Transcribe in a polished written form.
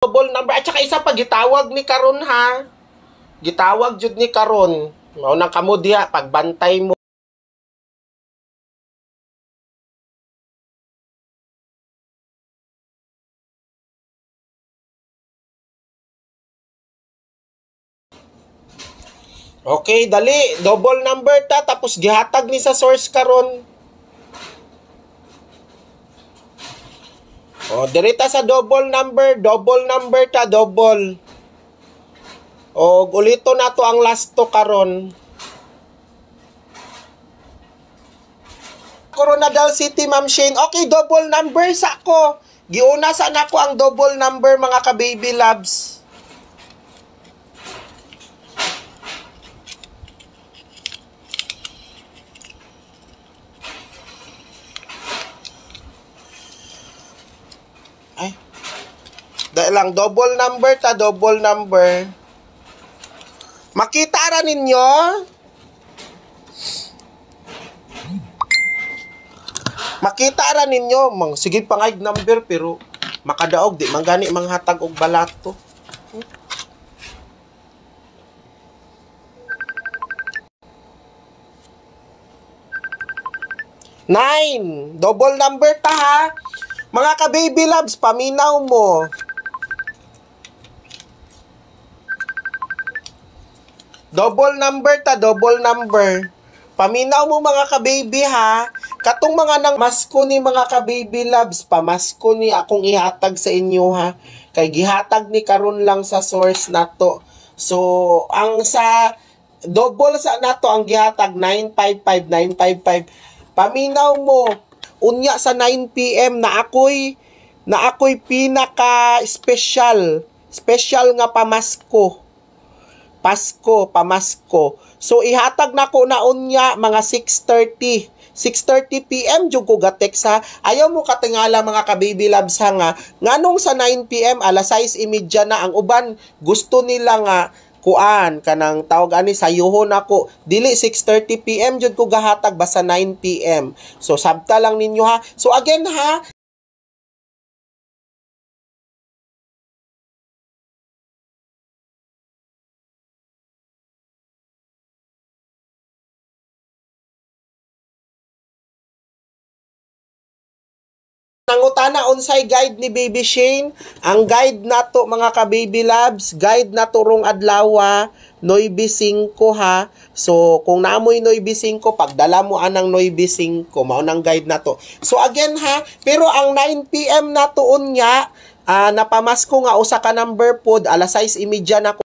Double number at saka isa pa gitawag ni karon ha. Gitawag jud ni karon. Mao nang kamo diha pagbantay mo. Okay, dali. Double number ta tapos gihatag ni sa source karon. O, dirita sa double number ta, double. O, ulito na to ang last to karon. Coronadal City, Ma'am Shane. Okay, double number sa ko. Giuna sa nako ang double number, mga ka-baby loves. Ay. Dahil lang, double number ta, double number. Makita ra ninyo? Makita ra ninyo? Sige pangayg number, pero makadaog, di manggani manghatag og balato. Nine. Double number ta ha. Mga ka-baby loves, paminaw mo. Double number ta, double number. Paminaw mo mga ka-baby ha. Katong mga nang masko ni mga ka-baby loves, pamasko ni akong ihatag sa inyo ha. Kay gihatag ni karon lang sa source nato. So, ang sa double sa nato ang gihatag 955 955. Paminaw mo. Unya sa 9 PM na ako'y pinaka special nga pamasko. Pamasko. So ihatag nako na unya mga 6:30 PM jud ko ga-text ha. Ayaw mo katingala mga ka-baby loves ha nga nganong sa 9 PM alas 6:30 na ang uban gusto nila nga kuan kanang tawag ani sayuhon ako dili 6:30 PM jud ko gahatag basta 9 PM. So sabta lang ninyo ha. So again ha, nangutana unsay guide ni Baby Shane. Ang guide nato mga ka-baby loves, guide nato rong adlaw 9:05 ha. So kung naamoy 9:05 pagdala mo anang 9:05 mao nang guide nato. So again ha, pero ang 9 PM nato unya napamasko nga usa ka number pod alas 6:30 na